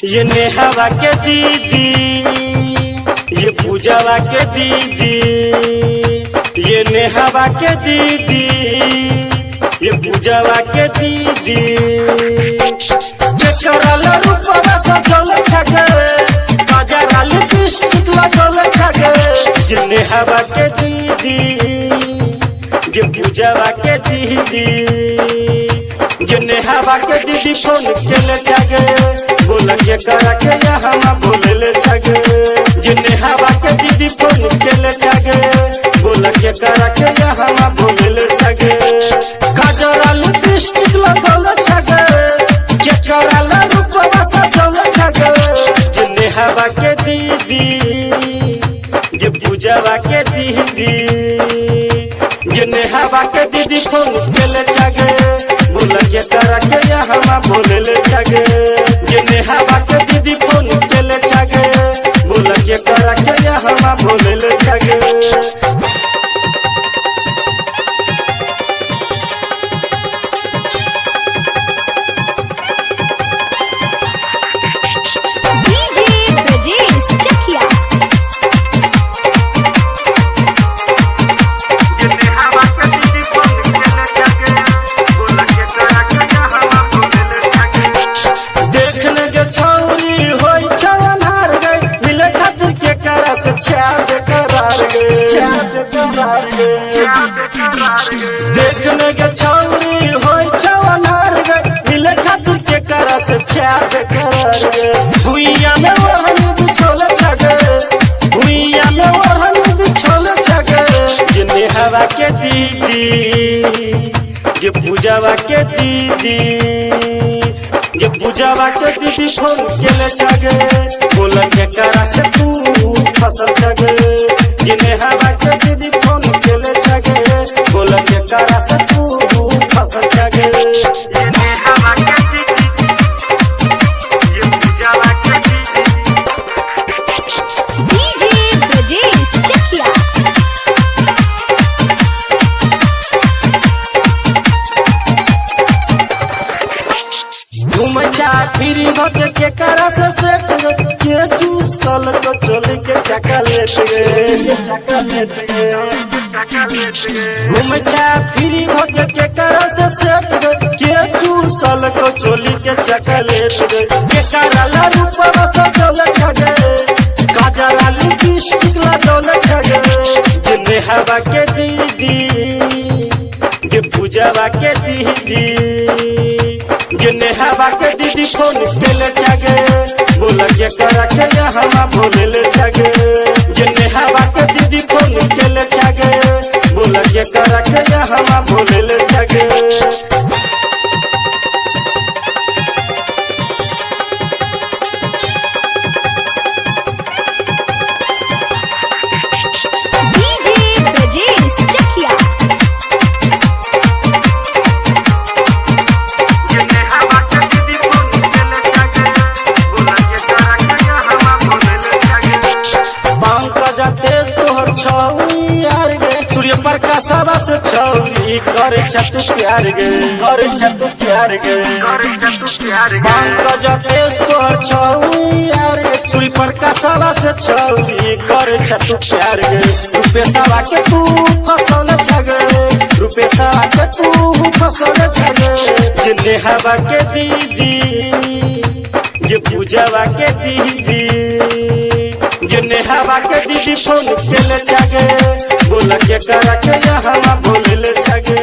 ये नेहावा के दीदी, ये पूजावा के दीदी, ये नेहावा के दीदी, ये पूजावा के दीदी। चकराला रूपवा सजल छगे, बाजारा लिपस्टिक लगल छगे। ये नेहावा के दीदी, ये पूजावा के दीदी, ये नेहावा के दीदी फोन केले छगे। बोला के करा के यहाँ बोले छगे। ये नेहावा के दीदी फोन केले छगे। बोला के करा के यहाँ बोले छगे। काजरा लिपस्टिक लगल छगे, के कराला रूपवा सजल छगे। ये नेहावा के दीदी, ये पूजावा के दीदी, ये नेहावा के दीदी फोन केले छगे। बोला के करा के यहाँ बोले छगे। ये नेहावा के दीदी फोन केले छगे। बोला के करा के यहाँ बोले छगे। देखने के छौरी होई छवनार गे, मिले खातिर के करा से छाप करार गे। भुइया में ओढ़न बिछोल छगे, भुइया में ओढ़न बिछोल छगे। ये नेहावा के दीदी, ये पूजावा के दीदी, ये पूजावा के दीदी फोन केले छगे। बोला के करा से तू फसल छगे। ये नेहावा के दीदी फोन केले छगे। बोला के करा से तू फसल छगे। ये नेहावा के दीदी, ये पूजावा के दीदी। घूमचा फिरी भग के करा से सेट के चूसल को चोली के चॉकलेट गे, घूमचा फिरी भग के करा से सेट के चूसल को चोली के चॉकलेट गे। के कराला रूपवा सजल छगे, काजरा लिपस्टिक लगल छगे। ये नेहावा के दीदी, ये पूजावा के दीदी, ये नेहावा के दीदी फोन केले छगे। बोला के करा के यहाँ बोले छगे। ये नेहावा के दीदी फोन केले छगे। बोला के करा के यहाँ बोले छगे। सूर्य प्रकाशवा से छौरी करे छतु प्यार गे, करे छतु प्यार गे। पंकज तेज तोहर छौरी यार गे। सूर्य प्रकाशवा से छौरी करे छतु प्यार गे। रूपेशवा के तू फसल छगे, रूपेशवा के तू फसल छगे। ये नेहावा के दीदी, ये पूजावा के दीदी, ये नेहावा के दीदी फोन केले छगे। बोला के करा के यहाँ बोले छगे।